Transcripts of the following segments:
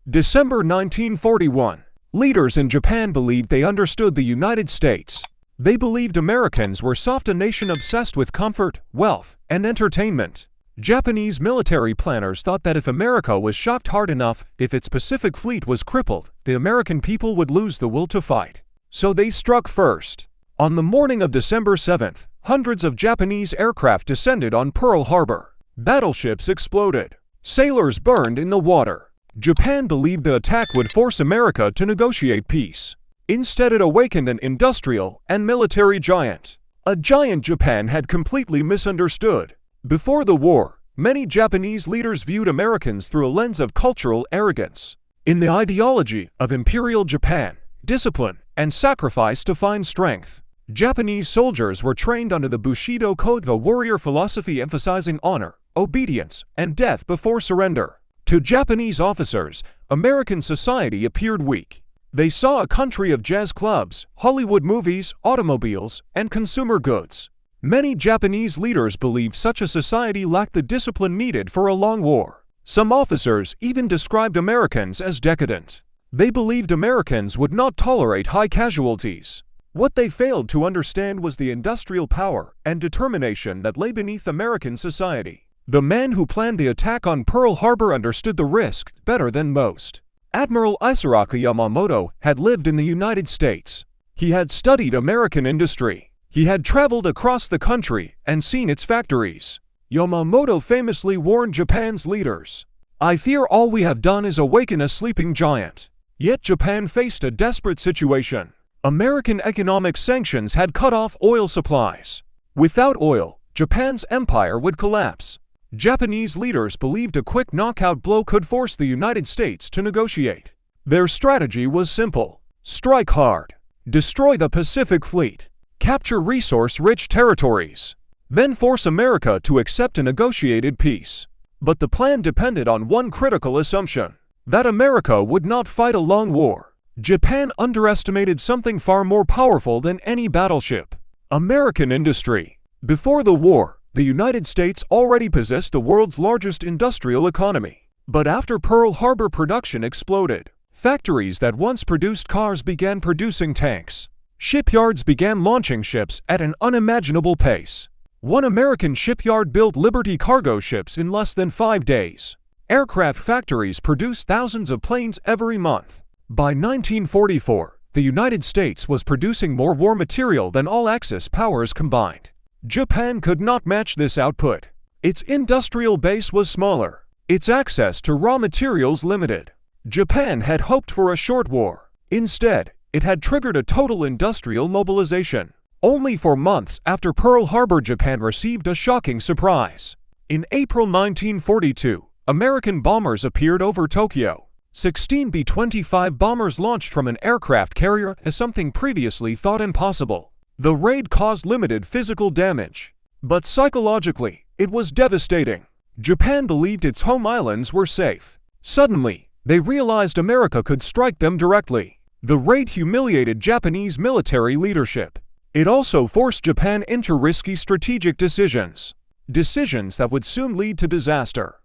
December 1941. Leaders in Japan believed they understood the United States. They believed Americans were soft, a nation obsessed with comfort, wealth, and entertainment. Japanese military planners thought that if America was shocked hard enough, if its Pacific Fleet was crippled, the American people would lose the will to fight. So they struck first. On the morning of December 7th, hundreds of Japanese aircraft descended on Pearl Harbor. Battleships exploded. Sailors burned in the water. Japan believed the attack would force America to negotiate peace. Instead, it awakened an industrial and military giant. A giant Japan had completely misunderstood. Before the war, many Japanese leaders viewed Americans through a lens of cultural arrogance. In the ideology of Imperial Japan, discipline and sacrifice define strength. Japanese soldiers were trained under the Bushido Code, a warrior philosophy emphasizing honor, obedience, and death before surrender. To Japanese officers, American society appeared weak. They saw a country of jazz clubs, Hollywood movies, automobiles, and consumer goods. Many Japanese leaders believed such a society lacked the discipline needed for a long war. Some officers even described Americans as decadent. They believed Americans would not tolerate high casualties. What they failed to understand was the industrial power and determination that lay beneath American society. The man who planned the attack on Pearl Harbor understood the risk better than most. Admiral Isaraka Yamamoto had lived in the United States. He had studied American industry. He had traveled across the country and seen its factories. Yamamoto famously warned Japan's leaders, "I fear all we have done is awaken a sleeping giant." Yet Japan faced a desperate situation. American economic sanctions had cut off oil supplies. Without oil, Japan's empire would collapse. Japanese leaders believed a quick knockout blow could force the United States to negotiate. Their strategy was simple: strike hard, destroy the Pacific Fleet, capture resource-rich territories, then force America to accept a negotiated peace. But the plan depended on one critical assumption: that America would not fight a long war. Japan underestimated something far more powerful than any battleship: American industry. Before the war, the United States already possessed the world's largest industrial economy. But after Pearl Harbor, production exploded. Factories that once produced cars began producing tanks. Shipyards began launching ships at an unimaginable pace. One American shipyard built Liberty cargo ships in less than 5 days. Aircraft factories produced thousands of planes every month. By 1944, the United States was producing more war material than all Axis powers combined. Japan could not match this output. Its industrial base was smaller. Its access to raw materials limited. Japan had hoped for a short war. Instead, it had triggered a total industrial mobilization. Only 4 months after Pearl Harbor, Japan received a shocking surprise. In April 1942, American bombers appeared over Tokyo. 16 B-25 bombers launched from an aircraft carrier as something previously thought impossible. The raid caused limited physical damage, but psychologically, it was devastating. Japan believed its home islands were safe. Suddenly, they realized America could strike them directly. The raid humiliated Japanese military leadership. It also forced Japan into risky strategic decisions. Decisions that would soon lead to disaster.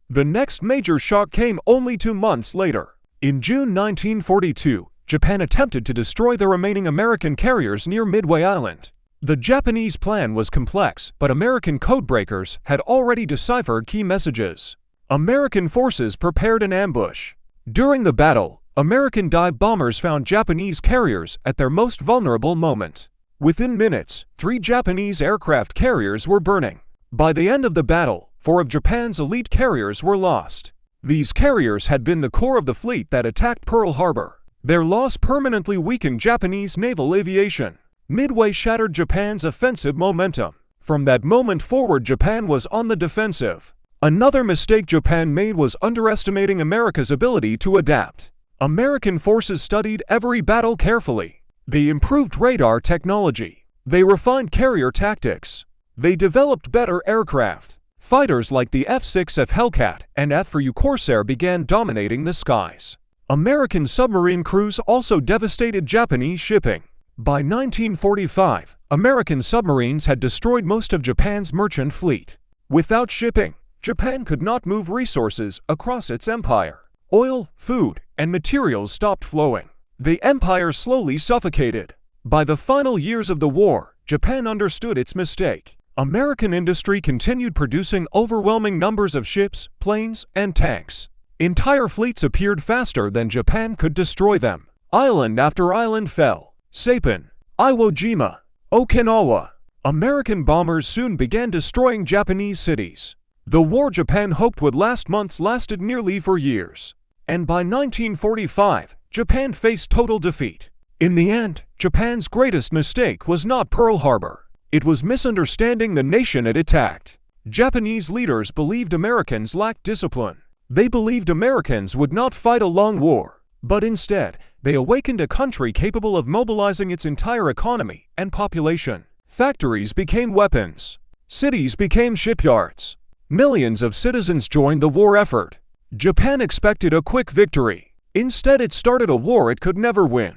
The next major shock came only 2 months later. In June 1942, Japan attempted to destroy the remaining American carriers near Midway Island. The Japanese plan was complex, but American codebreakers had already deciphered key messages. American forces prepared an ambush. During the battle, American dive bombers found Japanese carriers at their most vulnerable moment. Within minutes, 3 Japanese aircraft carriers were burning. By the end of the battle, 4 of Japan's elite carriers were lost. These carriers had been the core of the fleet that attacked Pearl Harbor. Their loss permanently weakened Japanese naval aviation. Midway shattered Japan's offensive momentum. From that moment forward, Japan was on the defensive. Another mistake Japan made was underestimating America's ability to adapt. American forces studied every battle carefully. They improved radar technology. They refined carrier tactics. They developed better aircraft. Fighters like the F-6F Hellcat and F-4U Corsair began dominating the skies. American submarine crews also devastated Japanese shipping. By 1945, American submarines had destroyed most of Japan's merchant fleet. Without shipping, Japan could not move resources across its empire. Oil, food, and materials stopped flowing. The empire slowly suffocated. By the final years of the war, Japan understood its mistake. American industry continued producing overwhelming numbers of ships, planes, and tanks. Entire fleets appeared faster than Japan could destroy them. Island after island fell. Saipan, Iwo Jima, Okinawa. American bombers soon began destroying Japanese cities. The war Japan hoped would last months lasted nearly for years. And by 1945, Japan faced total defeat. In the end, Japan's greatest mistake was not Pearl Harbor. It was misunderstanding the nation it attacked. Japanese leaders believed Americans lacked discipline. They believed Americans would not fight a long war, but instead, they awakened a country capable of mobilizing its entire economy and population. Factories became weapons. Cities became shipyards. Millions of citizens joined the war effort. Japan expected a quick victory. Instead, it started a war it could never win.